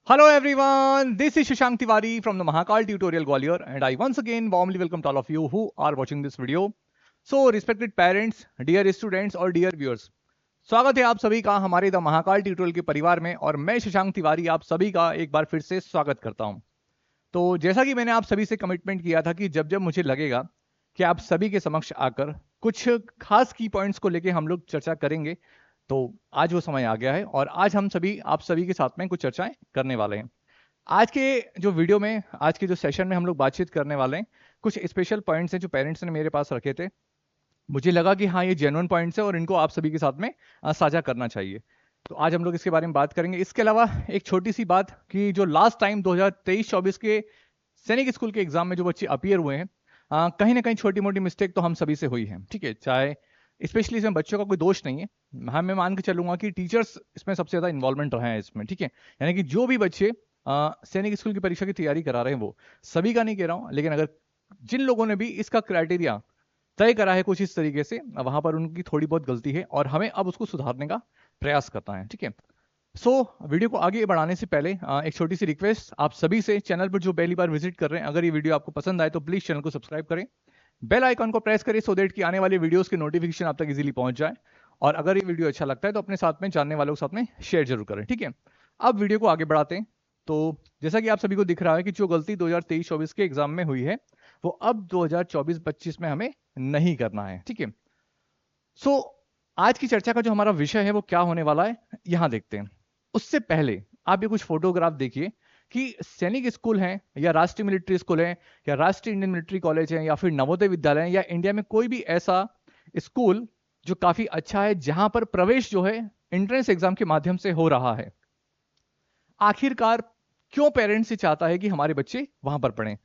Hello everyone, this is Shashank Tiwari from the Mahakal Tutorial Gwalior and I once again warmly welcome to all of you who are watching this video. So respected parents, dear students और dear viewers, स्वागत है आप सभी का हमारे the Mahakal tutorial के परिवार में और मैं शशांक तिवारी आप सभी का एक बार फिर से स्वागत करता हूं। तो जैसा कि मैंने आप सभी से कमिटमेंट किया था कि जब जब मुझे लगेगा कि आप सभी के समक्ष आकर कुछ खास की पॉइंट्स को लेके हम लोग चर्चा करेंगे, तो आज वो समय आ गया है और आज हम सभी आप सभी के साथ में कुछ चर्चाएं करने वाले हैं। आज के जो वीडियो में, आज के जो सेशन में हम लोग बातचीत करने वाले हैं, कुछ स्पेशल पॉइंट्स हैं जो पेरेंट्स ने मेरे पास रखे थे। मुझे लगा कि हाँ, ये जेन्युइन पॉइंट्स है और इनको आप सभी के साथ में साझा करना चाहिए, तो आज हम लोग इसके बारे में बात करेंगे। इसके अलावा एक छोटी सी बात कि जो लास्ट टाइम 2023-24 के सैनिक स्कूल के एग्जाम में जो बच्चे अपीयर हुए हैं, कहीं ना कहीं छोटी मोटी मिस्टेक तो हम सभी से हुई है, ठीक है। चाहे स्पेशली इसमें बच्चों का कोई दोष नहीं है, हाँ मैं मान के चलूंगा कि टीचर्स इसमें सबसे ज्यादा इन्वॉल्वमेंट रहे हैं इसमें, ठीक है। यानी कि जो भी बच्चे सैनिक स्कूल की परीक्षा की तैयारी करा रहे हैं, वो सभी का नहीं कह रहा हूं, लेकिन अगर जिन लोगों ने भी इसका क्राइटेरिया तय करा है कुछ इस तरीके से, वहां पर उनकी थोड़ी बहुत गलती है और हमें अब उसको सुधारने का प्रयास करना है, ठीक है। सो वीडियो को आगे बढ़ाने से पहले एक छोटी सी रिक्वेस्ट आप सभी से, चैनल पर जो पहली बार विजिट कर रहे हैं, अगर ये वीडियो आपको पसंद आए तो प्लीज चैनल को सब्सक्राइब करें, बेल आइकन को प्रेस करें सो दैट कि आने वाले वीडियोस के नोटिफिकेशन आप तक इजीली पहुंच जाए। और अगर ये वीडियो अच्छा लगता है तो अपने साथ में जानने वालों के साथ में शेयर जरूर करें, ठीक है। अब वीडियो को आगे बढ़ाते हैं। तो जैसा कि आप सभी को दिख रहा है कि जो गलती 2023-24 के एग्जाम में हुई है, वो अब 2024-25 में हमें नहीं करना है, ठीक है। सो आज की चर्चा का जो हमारा विषय है वो क्या होने वाला है, यहां देखते हैं। उससे पहले आप ये कुछ फोटोग्राफ देखिए कि सैनिक स्कूल हैं या राष्ट्रीय मिलिट्री स्कूल है या राष्ट्रीय इंडियन मिलिट्री कॉलेज है या फिर नवोदय विद्यालय है या इंडिया में कोई भी ऐसा स्कूल जो काफी अच्छा है, जहां पर प्रवेश जो है एंट्रेंस एग्जाम के माध्यम से हो रहा है। आखिरकार क्यों पेरेंट्स से चाहता है कि हमारे बच्चे वहां पर पढ़ें?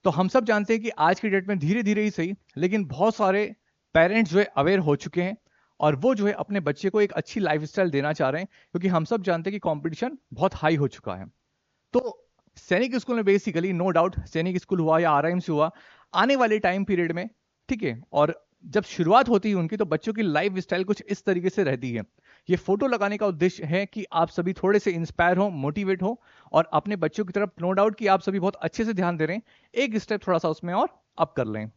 तो हम सब जानते हैं कि आज की डेट में धीरे धीरे ही सही, लेकिन बहुत सारे पेरेंट्स जो है अवेयर हो चुके हैं और वो जो है अपने बच्चे को एक अच्छी लाइफस्टाइल देना चाह रहे हैं, क्योंकि हम सब जानते हैं कि कंपटीशन बहुत हाई हो चुका है। तो सैनिक स्कूल में बेसिकली नो डाउट, सैनिक स्कूल हुआ या आरआईएमसी हुआ, आने वाले टाइम पीरियड में, ठीक है, और जब शुरुआत होती है उनकी, तो बच्चों की लाइफ स्टाइल कुछ इस तरीके से रहती है। ये फोटो लगाने का उद्देश्य है कि आप सभी थोड़े से इंस्पायर हो, मोटिवेट हो और अपने बच्चों की तरफ, नो डाउट कि आप सभी बहुत अच्छे से ध्यान दे रहे हैं, एक स्टेप थोड़ा सा उसमें और अप कर लें।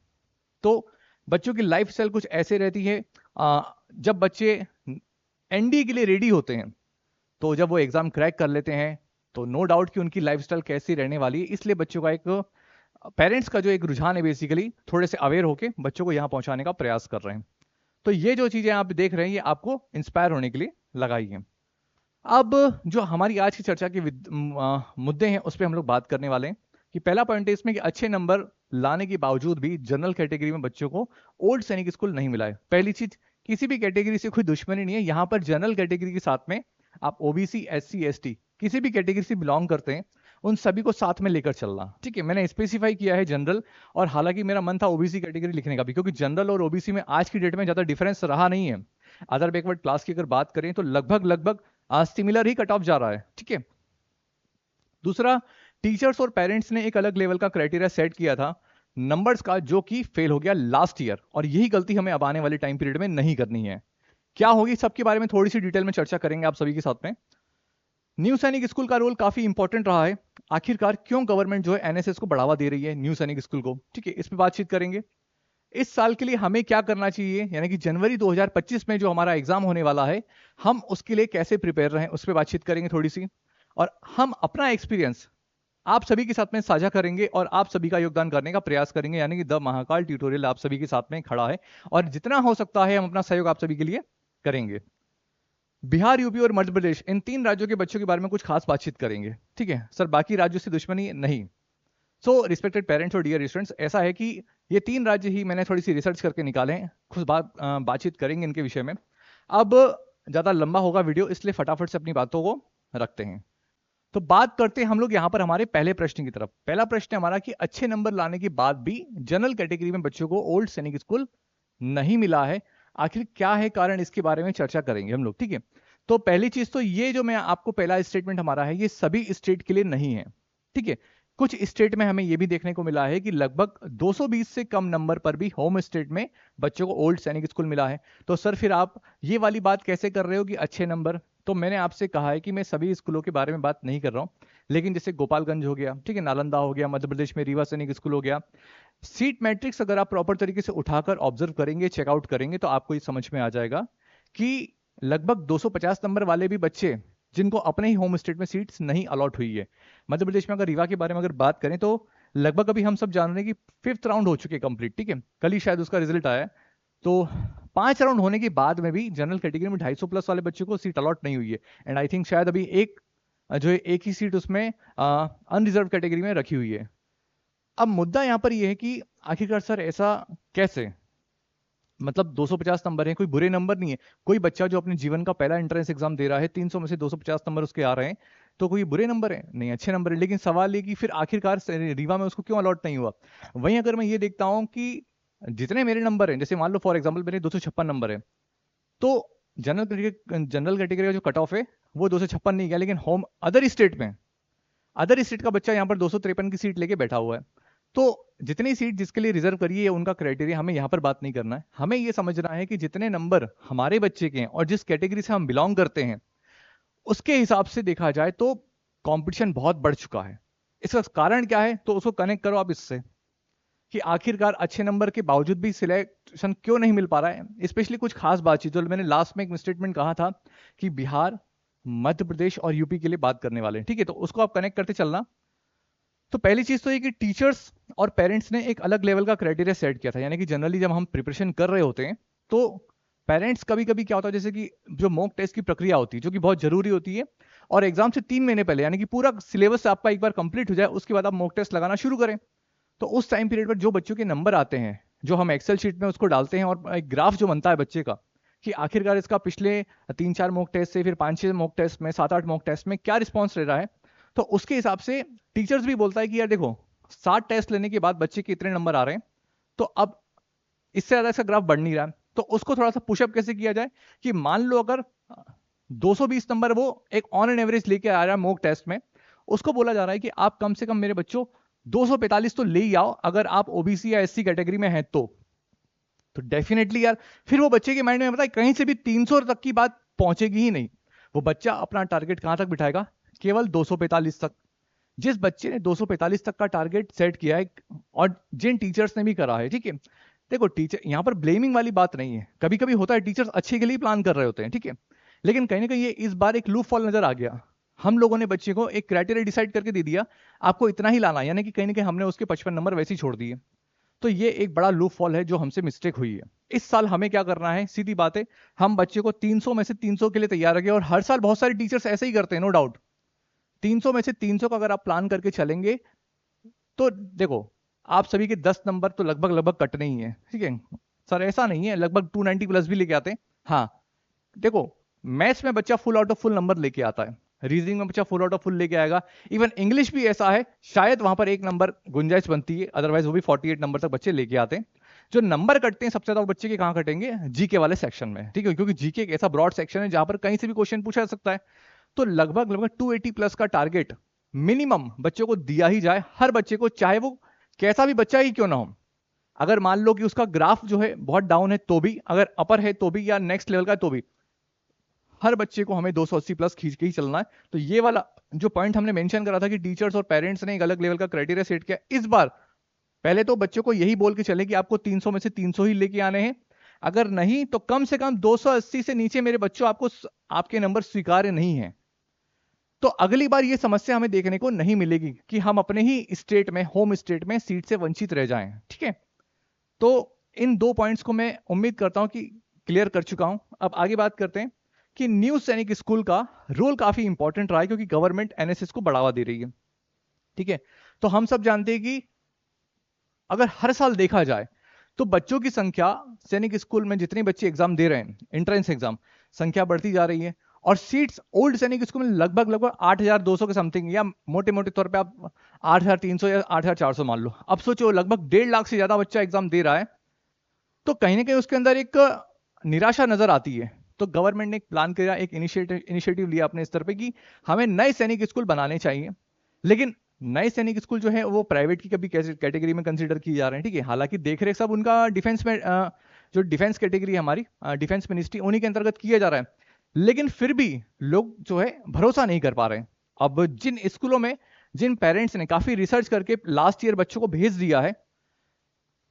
तो बच्चों की लाइफ स्टाइल कुछ ऐसे रहती है, जब बच्चे एनडीए के लिए रेडी होते हैं, तो जब वो एग्जाम क्रैक कर लेते हैं, तो नो डाउट कि उनकी लाइफस्टाइल कैसी रहने वाली है। इसलिए बच्चों का एक, पेरेंट्स का जो एक रुझान है, बेसिकली थोड़े से अवेयर होके बच्चों को यहां पहुंचाने का प्रयास कर रहे हैं। तो ये जो चीजें आप देख रहे हैं, ये आपको इंस्पायर होने के लिए लगाई है। अब जो हमारी आज की चर्चा के मुद्दे हैं, उस पर हम लोग बात करने वाले हैं कि पहला पॉइंट है इसमें कि अच्छे नंबर लाने के बावजूद भी जनरल कैटेगरी में बच्चों को ओल्ड सैनिक स्कूल नहीं मिला है। पहली चीज, किसी भी कैटेगरी से कोई दुश्मनी नहीं है, यहां पर जनरल कैटेगरी के साथ में आप ओबीसी, एससी, एसटी किसी भी कैटेगरी से बिलोंग करते हैं, उन सभी को साथ में लेकर चलना, ठीक है। मैंने स्पेसिफाई किया है जनरल, और हालांकि मेरा मन था ओबीसी कैटेगरी लिखने का भी, क्योंकि जनरल और ओबीसी में आज की डेट में ज्यादा डिफरेंस रहा नहीं है। अदर बैकवर्ड क्लास की अगर बात करें तो लगभग लगभग सिमिलर ही कट ऑफ जा रहा है, ठीक है। दूसरा, टीचर्स और पेरेंट्स ने एक अलग लेवल का क्राइटेरिया सेट किया था नंबर्स का, जो कि फेल हो गया लास्ट ईयर, और यही गलती हमें अब आने वाले टाइम पीरियड में नहीं करनी है। क्या होगी, सबके बारे में थोड़ी सी डिटेल में चर्चा करेंगे आप सभी के साथ में। न्यू सैनिक स्कूल का रोल काफी इंपॉर्टेंट रहा है। आखिरकार क्यों गवर्नमेंट जो है एनएसएस को बढ़ावा दे रही है, न्यू सैनिक स्कूल को, ठीक है, इस पर बातचीत करेंगे। इस साल के लिए हमें क्या करना चाहिए, यानी कि जनवरी 2025 में जो हमारा एग्जाम होने वाला है, हम उसके लिए कैसे प्रिपेयर रहें, उस पर बातचीत करेंगे थोड़ी सी। और हम अपना एक्सपीरियंस आप सभी के साथ में साझा करेंगे और आप सभी का योगदान करने का प्रयास करेंगे, यानी कि द महाकाल ट्यूटोरियल आप सभी के साथ में खड़ा है और जितना हो सकता है हम अपना सहयोग आप सभी के लिए करेंगे। बिहार, यूपी और मध्य प्रदेश, इन तीन राज्यों के बच्चों के बारे में कुछ खास बातचीत करेंगे, ठीक है सर। बाकी राज्यों से दुश्मनी नहीं। सो रिस्पेक्टेड पेरेंट्स और डियर स्टूडेंट्स, ऐसा है कि ये तीन राज्य ही मैंने थोड़ी सी रिसर्च करके निकाले हैं, कुछ बातचीत करेंगे इनके विषय में। अब ज्यादा लंबा होगा वीडियो, इसलिए फटाफट से अपनी बातों को रखते हैं। तो बात करते हैं हम लोग यहां पर हमारे पहले प्रश्न की तरफ। पहला प्रश्न है हमारा कि अच्छे नंबर लाने के बाद भी जनरल कैटेगरी में बच्चों को ओल्ड सैनिक स्कूल नहीं मिला है, आखिर क्या है कारण, इसके बारे में चर्चा करेंगे हम लोग, ठीक है। तो पहली चीज तो ये जो मैं आपको पहला स्टेटमेंट हमारा है, ये सभी स्टेट के लिए नहीं है, ठीक है। कुछ स्टेट में हमें यह भी देखने को मिला है कि लगभग 220 से कम नंबर पर भी होम स्टेट में बच्चों को ओल्ड सैनिक स्कूल मिला है। तो सर फिर आप ये वाली बात कैसे कर रहे हो कि अच्छे नंबर, तो मैंने आपसे कहा है कि मैं सभी स्कूलों के बारे में बात नहीं कर रहा हूँ, लेकिन जैसे गोपालगंज हो गया, ठीक है, नालंदा हो गया, मध्य प्रदेश में रीवा सैनिक स्कूल हो गया, सीट मैट्रिक्स अगर आप प्रॉपर तरीके से उठाकर ऑब्जर्व करेंगे, चेकआउट करेंगे, तो आपको ये समझ में आ जाएगा कि लगभग 250 नंबर वाले भी बच्चे जिनको अपने ही होम स्टेट में सीट्स नहीं अलॉट हुई है। मध्य प्रदेश में अगर रीवा के बारे में अगर बात करें तो लगभग अभी हम सब जान रहे हैं कि 5th राउंड हो चुके कंप्लीट, ठीक है, कल ही शायद उसका रिजल्ट आया है। तो 5 राउंड होने के बाद में भी जनरल कैटेगरी में 250 प्लस वाले बच्चों को सीट अलॉट नहीं हुई है। एंड आई थिंक शायद अभी एक ही सीट उसमें अनरिजर्व कैटेगरी में रखी हुई है। अब मुद्दा यहां पर यह है कि आखिरकार सर ऐसा कैसे, मतलब 250 नंबर है, कोई बुरे नंबर नहीं है। कोई बच्चा जो अपने जीवन का पहला एंट्रेंस एग्जाम दे रहा है, 300 में से 250 नंबर उसके आ रहे हैं, तो कोई बुरे नंबर है नहीं, अच्छे नंबर है। लेकिन सवाल ये कि फिर आखिरकार रीवा में उसको क्यों अलॉट नहीं हुआ। वहीं अगर मैं ये देखता हूं कि जितने मेरे नंबर हैं, जैसे मान लो फॉर एग्जाम्पल मेरे 256 नंबर है, तो जनरल कैटेगरी का जो कट ऑफ है वो 256 नहीं गया, लेकिन होम अदर स्टेट का बच्चा यहाँ पर 253 की सीट लेके बैठा हुआ है। तो जितनी सीट जिसके लिए रिजर्व करिए उनका क्राइटेरिया हमें यहाँ पर बात नहीं करना है। हमें यह समझना है कि जितने नंबर हमारे बच्चे के हैं और जिस कैटेगरी से हम बिलोंग करते हैं उसके हिसाब से देखा जाए तो कंपटीशन बहुत बढ़ चुका है। इसका कारण क्या है, तो उसको कनेक्ट करो आप इससे कि आखिरकार अच्छे नंबर के बावजूद भी सिलेक्शन क्यों नहीं मिल पा रहा है। स्पेशली कुछ खास बातचीत जो मैंने लास्ट में एक स्टेटमेंट कहा था कि बिहार, मध्य प्रदेश और यूपी के लिए बात करने वाले हैं, ठीक है, तो उसको आप कनेक्ट करते चलना। तो पहली चीज तो ये कि टीचर्स और पेरेंट्स ने एक अलग लेवल का क्राइटेरिया सेट किया था। यानी कि जनरली जब हम प्रिपरेशन कर रहे होते हैं तो पेरेंट्स कभी कभी क्या होता है, जैसे कि जो मॉक टेस्ट की प्रक्रिया होती है जो कि बहुत जरूरी होती है, और एग्जाम से 3 महीने पहले यानी कि पूरा सिलेबस आपका एक बार कंप्लीट हो जाए उसके बाद आप मॉक टेस्ट लगाना शुरू करें। तो उस टाइम पीरियड पर जो बच्चों के नंबर आते हैं, जो हम एक्सेल शीट में उसको डालते हैं और एक ग्राफ जो बनता है बच्चे का कि आखिरकार इसका पिछले 3-4 मॉक टेस्ट से फिर 5-6 मॉक टेस्ट में 7-8 मॉक टेस्ट में क्या रिस्पॉन्स रह रहा है, तो उसके हिसाब से टीचर्स भी बोलता है कि यार देखो 60 टेस्ट लेने के बाद बच्चे के इतने नंबर आ रहे हैं, तो अब इससे ज्यादा इसका ग्राफ बढ़ नहीं रहा है। तो उसको थोड़ा सा पुशअप कैसे किया जाए कि मान लो अगर 220 नंबर वो एक ऑन एन एवरेज लेके आ रहा है मॉक टेस्ट में, उसको बोला जा रहा है कि आप कम से कम मेरे बच्चों 245 तो ले ही आओ अगर आप ओबीसी या एससी कैटेगरी में हैं तो डेफिनेटली यार फिर वो बच्चे के माइंड में पता है कहीं से भी 300 तक की बात पहुंचेगी ही नहीं। वो बच्चा अपना टारगेट कहां तक बिठाएगा, केवल 245 तक। जिस बच्चे ने 245 तक का टारगेट सेट किया है और जिन टीचर्स ने भी करा है, ठीक है, देखो टीचर यहां पर ब्लेमिंग वाली बात नहीं है, कभी कभी होता है टीचर्स अच्छे के लिए प्लान कर रहे होते हैं, ठीक है, लेकिन कहीं ना कहीं ये इस बार एक लूप फॉल नजर आ गया। हम लोगों ने बच्चे को एक क्राइटेरिया डिसाइड करके दे दिया आपको इतना ही लाना, यानी कि कहीं ना कहीं हमने उसके 55 नंबर वैसे ही छोड़ दिए। तो ये एक बड़ा लूप फॉल है जो हमसे मिस्टेक हुई है। इस साल हमें क्या करना है, सीधी बात है, हम बच्चे को 300 में से 300 के लिए तैयार रखें। और हर साल बहुत सारे टीचर्स ऐसे ही करते हैं, नो डाउट। 300 में से 300 का अगर आप प्लान करके चलेंगे तो देखो आप सभी के 10 नंबर तो लगभग लगभग कटने ही है, ठीक है सर, ऐसा नहीं है, लगभग 290 प्लस भी लेके आते हैं। हाँ देखो, मैथ्स में बच्चा full out of full number लेके आता है, रीजनिंग में बच्चा फुल आउट ऑफ फुल लेके आएगा, इवन इंग्लिश भी ऐसा है, शायद वहां पर एक नंबर गुंजाइश बनती है, अदरवाइज वो भी 48 नंबर तक बच्चे लेके आते हैं। जो नंबर कटते हैं सबसे ज्यादा बच्चे के कहां कटेंगे, जीके वाले सेक्शन में, ठीक है, क्योंकि जीके एक ऐसा ब्रॉड सेक्शन है जहां पर कहीं से भी क्वेश्चन पूछा जा सकता है। तो लगभग लगभग 280 प्लस का टारगेट मिनिमम बच्चों को दिया ही जाए, हर बच्चे को, चाहे वो कैसा भी बच्चा ही क्यों ना हो। अगर मान लो कि उसका ग्राफ जो है बहुत डाउन है तो भी, अगर अपर है तो भी, या नेक्स्ट लेवल का है तो भी, हर बच्चे को हमें 280 प्लस खींच के ही चलना है। तो ये वाला जो पॉइंट हमने मेंशन करा था कि टीचर्स और पेरेंट्स ने एक अलग लेवल का क्राइटेरिया सेट किया, इस बार पहले तो बच्चों को यही बोल के चले कि आपको 300 में से 300 ही लेके आने हैं, अगर नहीं तो कम से कम 280 से नीचे मेरे बच्चों आपके नंबर स्वीकार्य नहीं है। तो अगली बार ये समस्या हमें देखने को नहीं मिलेगी कि हम अपने ही स्टेट में, होम स्टेट में सीट से वंचित रह जाएं, ठीक है। तो इन 2 पॉइंट्स को मैं उम्मीद करता हूं कि क्लियर कर चुका हूं। अब आगे बात करते हैं कि न्यू सैनिक स्कूल का रोल काफी इंपॉर्टेंट रहा है क्योंकि गवर्नमेंट एनएसएस को बढ़ावा दे रही है, ठीक है। तो हम सब जानते हैं कि अगर हर साल देखा जाए तो बच्चों की संख्या सैनिक स्कूल में, जितने बच्चे एग्जाम दे रहे हैं एंट्रेंस एग्जाम, संख्या बढ़ती जा रही है। और सीट्स ओल्ड सैनिक स्कूल में लगभग लगभग 8200 के समथिंग, या मोटे मोटे तौर पे आप 8300 या 8400 मान लो। अब सोचो लगभग 1.5 लाख से ज्यादा बच्चा एग्जाम दे रहा है, तो कहीं ना कहीं उसके अंदर एक निराशा नजर आती है। तो गवर्नमेंट ने एक प्लान किया, एक इनिशिएटिव लिया अपने स्तर पे कि हमें नए सैनिक स्कूल बनाने चाहिए। लेकिन नए सैनिक स्कूल जो है वो प्राइवेट की कभी कैटेगरी में कंसीडर किए जा रहे हैं, ठीक है। हालांकि देख रेख सब उनका डिफेंस में, जो डिफेंस कैटेगरी है हमारी, डिफेंस मिनिस्ट्री, उन्हीं के अंतर्गत किया जा रहा है। लेकिन फिर भी लोग जो है भरोसा नहीं कर पा रहे हैं। अब जिन स्कूलों में जिन पेरेंट्स ने काफी रिसर्च करके लास्ट ईयर बच्चों को भेज दिया है,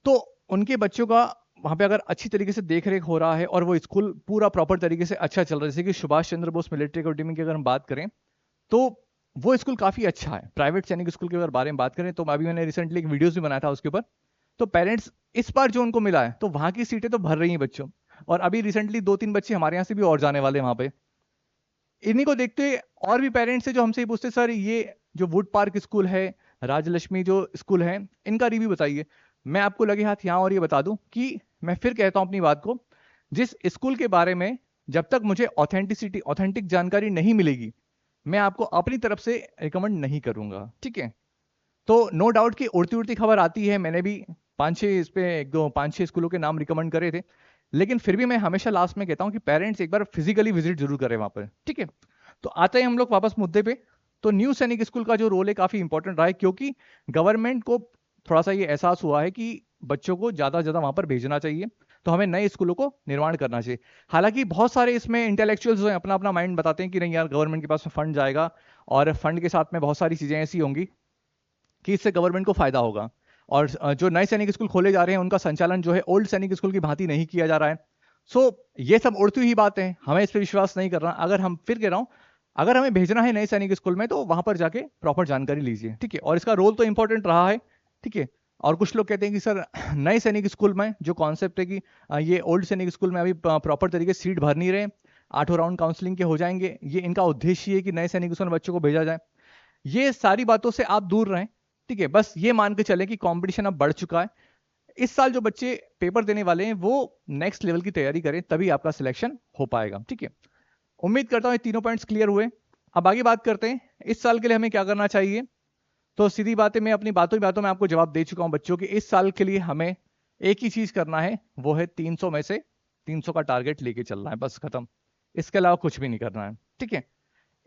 तो उनके बच्चों का वहां पे अगर अच्छी तरीके से देख रेख हो रहा है और वो स्कूल पूरा प्रॉपर तरीके से अच्छा चल रहा है, जैसे कि सुभाष चंद्र बोस मिलिट्री अकेडमी की अगर हम बात करें तो वो स्कूल काफी अच्छा है। प्राइवेट सैनिक स्कूल के अगर बारे में बात करें तो अभी मैंने रिसेंटली एक वीडियोस भी बनाया था उसके ऊपर। तो पेरेंट्स इस बार जो उनको मिला है तो वहां की सीटें तो भर रही हैं बच्चों, और अभी रिसेंटली 2-3 बच्चे हमारे यहाँ से भी और जाने वाले हैं वहां पे। इन्हीं को देखते हुए और भी पेरेंट्स है जो हमसे पूछते, सर ये जो वुड पार्क स्कूल है, राजलक्ष्मी जो स्कूल है, इनका रिव्यू बताइए। मैं आपको लगे हाथ यहाँ और ये बता दूं कि मैं फिर कहता हूं अपनी बात को, जिस स्कूल के बारे में जब तक मुझे ऑथेंटिक जानकारी नहीं मिलेगी, मैं आपको अपनी तरफ से रिकमेंड नहीं करूंगा, ठीक है। तो नो डाउट कि उड़ती उड़ती खबर आती है, मैंने भी 5-6 इस पे 1-2 5-6 स्कूलों के नाम रिकमेंड करे थे, लेकिन फिर भी मैं हमेशा लास्ट में कहता हूं कि पेरेंट्स एक बार फिजिकली विजिट जरूर करें वहां पर, ठीक है। तो आते हैं हम लोग वापस मुद्दे पे। तो न्यू सैनिक स्कूल का जो रोल है काफी इंपॉर्टेंट रहा है, क्योंकि गवर्नमेंट को थोड़ा सा ये एहसास हुआ है कि बच्चों को ज्यादा से ज्यादा वहां पर भेजना चाहिए, तो हमें नए स्कूलों को निर्माण करना चाहिए। हालांकि बहुत सारे इसमें इंटेलेक्चुअल्स अपना अपना माइंड बताते हैं कि नहीं यार, गवर्नमेंट के पास में फंड जाएगा और फंड के साथ में बहुत सारी चीजें ऐसी होंगी कि इससे गवर्नमेंट को फायदा होगा, और जो नए सैनिक स्कूल खोले जा रहे हैं उनका संचालन जो है ओल्ड सैनिक स्कूल की भांति नहीं किया जा रहा है। सो ये सब उड़ती हुई बात है, हमें इस पर विश्वास नहीं करना। अगर हम फिर कह रहा हूं, अगर हमें भेजना है नए सैनिक स्कूल में तो वहां पर जाके प्रॉपर जानकारी लीजिए, ठीक है। और इसका रोल तो इंपॉर्टेंट रहा है, ठीक है। और कुछ लोग कहते हैं कि सर नए सैनिक स्कूल में जो कॉन्सेप्ट है कि ये ओल्ड सैनिक स्कूल में अभी प्रॉपर तरीके से सीट भर नहीं रहे, 8 राउंड काउंसलिंग के हो जाएंगे, ये इनका उद्देश्य है कि नए सैनिक स्कूल में बच्चों को भेजा जाए। ये सारी बातों से आप दूर रहें, ठीक है। बस ये मान के चले कि कंपटीशन अब बढ़ चुका है। इस साल जो बच्चे पेपर देने वाले हैं वो नेक्स्ट लेवल की तैयारी करें, तभी आपका सिलेक्शन हो पाएगा, ठीक है। उम्मीद करता हूं ये तीनों पॉइंट्स क्लियर हुए। अब आगे बात करते हैं इस साल के लिए हमें क्या करना चाहिए। तो सीधी बात है, मैं अपनी बातों ही बातों में आपको जवाब दे चुका हूं बच्चों कि इस साल के लिए हमें एक ही चीज करना है, वो है 300 में से 300 का टारगेट लेके चलना है, बस खत्म। इसके अलावा कुछ भी नहीं करना है, ठीक है।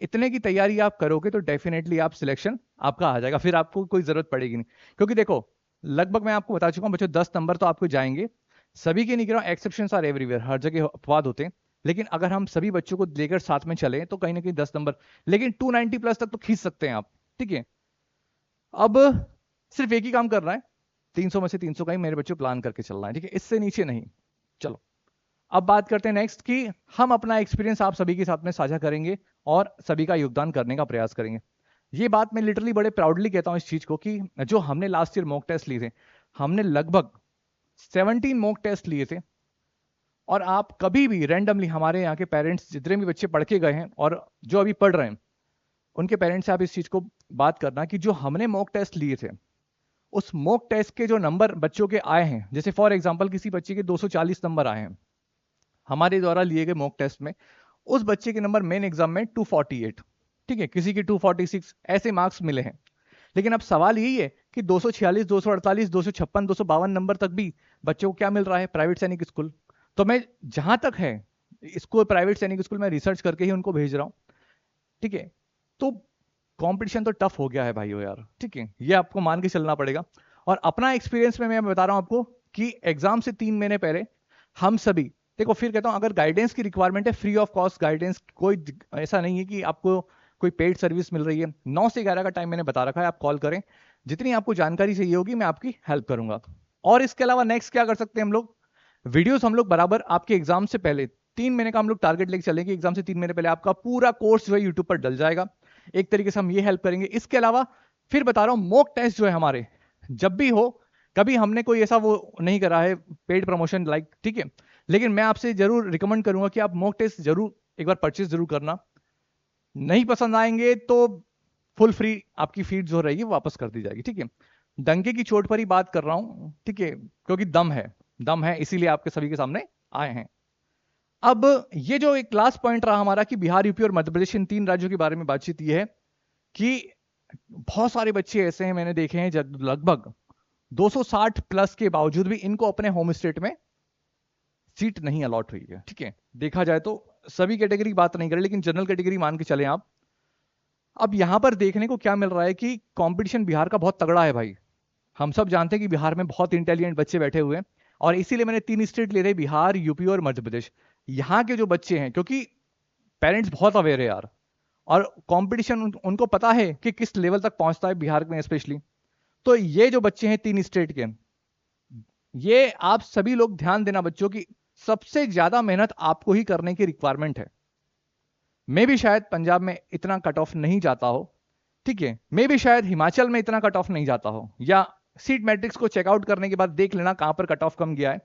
इतने की तैयारी आप करोगे तो डेफिनेटली आप सिलेक्शन आपका आ जाएगा, फिर आपको कोई जरूरत पड़ेगी नहीं। क्योंकि देखो, लगभग मैं आपको बता चुका हूं बच्चों, 10 नंबर तो आपको जाएंगे, सभी के नहीं कह रहा हूं, एक्सेप्शंस आर एवरीवेयर, हर जगह अपवाद होते हैं। लेकिन अगर हम सभी बच्चों को लेकर साथ में चले तो कहीं ना कहीं 10 नंबर, लेकिन 290 प्लस तक तो खींच सकते हैं आप, ठीक है। अब सिर्फ एक ही काम करना है, 300 में से 300 का ही मेरे बच्चों प्लान करके चलना है, ठीक है, इससे नीचे नहीं। चलो अब बात करते हैं नेक्स्ट कि हम अपना एक्सपीरियंस आप सभी के साथ में साझा करेंगे और सभी का योगदान करने का प्रयास करेंगे। ये बात मैं लिटरली बड़े प्राउडली कहता हूं इस चीज को कि जो हमने लास्ट ईयर मॉक टेस्ट लिए थे, हमने लगभग 17 मॉक टेस्ट लिए थे, और आप कभी भी रैंडमली हमारे यहाँ के पेरेंट्स जितने भी बच्चे पढ़ के गए हैं और जो अभी पढ़ रहे हैं, उनके पेरेंट्स से आप इस चीज को बात करना कि जो हमने मॉक टेस्ट लिए थे, उस मॉक टेस्ट के जो नंबर बच्चों के आए हैं, जैसे फॉर एग्जाम्पल किसी बच्चे के 240 नंबर आए हैं हमारे द्वारा लिए गए मॉक टेस्ट में, उस बच्चे के नंबर मेन एग्जाम में 248, ठीक है, किसी की 246, ऐसे मार्क्स मिले हैं। लेकिन अब सवाल यही है कि 246, 248, 256, 252 नंबर तक भी बच्चों को क्या मिल रहा है, प्राइवेट सैनिक स्कूल। तो मैं जहां तक है इसको प्राइवेट सैनिक स्कूल में रिसर्च करके ही उनको भेज रहा हूं, ठीक है। तो कंपटीशन तो टफ हो गया है भाइयों यार, ठीक है, ये आपको मान के चलना पड़ेगा। और अपना एक्सपीरियंस में मैं बता रहा हूं आपको कि एग्जाम से 3 महीने पहले हम सभी, देखो फिर कहता हूं, अगर गाइडेंस की रिक्वायरमेंट है, फ्री ऑफ कॉस्ट गाइडेंस, कोई ऐसा नहीं है कि आपको कोई पेड सर्विस मिल रही है। 9 से 11 का टाइम मैंने बता रखा है, आप कॉल करें, जितनी आपको जानकारी चाहिए होगी मैं आपकी हेल्प करूंगा। और इसके अलावा नेक्स्ट क्या कर सकते हैं हम लोग, वीडियोस हम लोग बराबर आपके एग्जाम से पहले 3 महीने का हम लोग टारगेट लेके चलेंगे, एग्जाम से 3 महीने पहले आपका पूरा कोर्स जो है यूट्यूब पर डल जाएगा। एक तरीके से हम ये हेल्प करेंगे। इसके अलावा फिर बता रहा हूं, मॉक टेस्ट जो है हमारे, जब भी हो, कभी हमने कोई ऐसा वो नहीं करा है पेड प्रमोशन लाइक, ठीक है, लेकिन मैं आपसे जरूर रिकमेंड करूंगा कि आप मॉक टेस्ट जरूर एक बार परचेज जरूर करना। नहीं पसंद आएंगे तो फुल फ्री आपकी फीड जो रहेगी वो वापस कर दी जाएगी, ठीक है। डंके की चोट पर ही बात कर रहा हूं, ठीक है, क्योंकि दम है इसीलिए आपके सभी के सामने आए हैं। अब ये जो एक लास्ट पॉइंट रहा हमारा कि बिहार, यूपी और मध्य प्रदेश, इन 3 राज्यों के बारे में बातचीत ये है कि बहुत सारे बच्चे ऐसे हैं मैंने देखे हैं जब लगभग 260 प्लस के बावजूद भी इनको अपने होम स्टेट में सीट नहीं अलॉट हुई है, ठीक है। देखा जाए तो सभी कैटेगरी की बात नहीं करें, लेकिन जनरल कैटेगरी मान के चले आप। अब यहां पर देखने को क्या मिल रहा है कि कंपटीशन बिहार का बहुत तगड़ा है भाई। हम सब जानते हैं कि बिहार में बहुत इंटेलिजेंट बच्चे बैठे हुए हैं, और इसीलिए मैंने 3 स्टेट ले रहे, बिहार, यूपी और मध्य प्रदेश। यहाँ के जो बच्चे हैं, क्योंकि पेरेंट्स बहुत अवेयर है यार, और कंपटीशन उनको पता है कि किस लेवल तक पहुंचता है बिहार में स्पेशली। तो ये जो बच्चे हैं 3 स्टेट के, ये आप सभी लोग ध्यान देना बच्चों की, सबसे ज्यादा मेहनत आपको ही करने की रिक्वायरमेंट है। मे भी शायद पंजाब में इतना कट ऑफ नहीं जाता हो, ठीक है, मे भी शायद हिमाचल में इतना कट ऑफ नहीं जाता हो, या सीट मैट्रिक्स को चेकआउट करने के बाद देख लेना कहां पर कट ऑफ कम गया है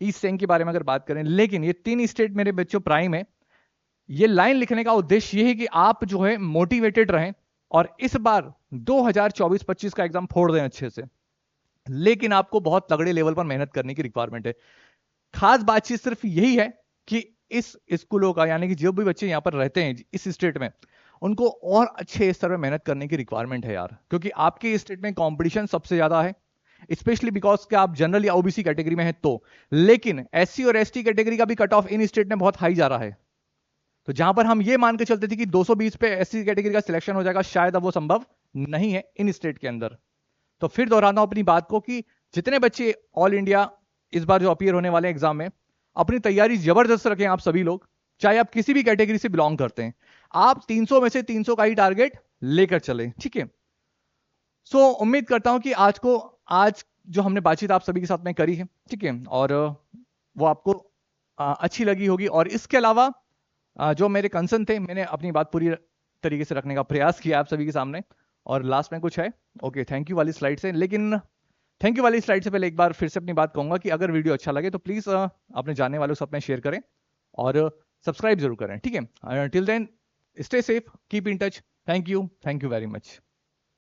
ईस्ट सेंग के बारे में अगर बात करें। लेकिन ये 3 स्टेट मेरे बच्चों प्राइम है। ये लाइन लिखने का उद्देश्य ये है कि आप जो है मोटिवेटेड रहें और इस बार 2024-25 का एग्जाम फोड़ दें अच्छे से। लेकिन आपको बहुत तगड़े लेवल पर मेहनत करने की रिक्वायरमेंट है। खास बातचीत सिर्फ यही है कि इस स्कूलों का, यानी कि जो भी बच्चे यहां पर रहते हैं इस स्टेट में, उनको और अच्छे स्तर पर मेहनत करने की रिक्वायरमेंट है यार, क्योंकि आपके स्टेट में कंपटीशन सबसे ज्यादा है, स्पेशली बिकॉज कि आप जनरल या ओबीसी कैटेगरी में हैं तो। लेकिन एससी और एसटी कैटेगरी का भी कट ऑफ इन स्टेट में बहुत हाई जा रहा है। तो जहां पर हम ये मान के चलते थे कि 220 पे एससी कैटेगरी का सिलेक्शन हो जाएगा, शायद अब वो संभव नहीं है इन स्टेट के अंदर। तो फिर दोहराना अपनी बात को कि जितने बच्चे ऑल इंडिया इस बार जो अपीयर होने वाले एग्जाम में, अपनी तैयारी जबरदस्त रखें आप सभी लोग, चाहे आप किसी भी कैटेगरी से बिलोंग करते हैं। आप 300 में से 300 का ही टारगेट लेकर चले, ठीक है। सो उम्मीद करता हूं कि आज जो हमने बातचीत आप सभी के साथ में करी है, ठीक है, और वो आपको अच्छी लगी होगी। और इसके अलावा जो मेरे कंसर्न थे, मैंने अपनी बात पूरी तरीके से रखने का प्रयास किया आप सभी के सामने। और लास्ट में कुछ है, ओके, थैंक यू वाली स्लाइड से। लेकिन थैंक यू वाली स्लाइड से पहले एक बार फिर से अपनी बात कहूंगा कि अगर वीडियो अच्छा लगे तो प्लीज अपने जानने वालों के साथ में शेयर करें और सब्सक्राइब जरूर करें, ठीक है। Till then stay safe, keep in touch. Thank you very much.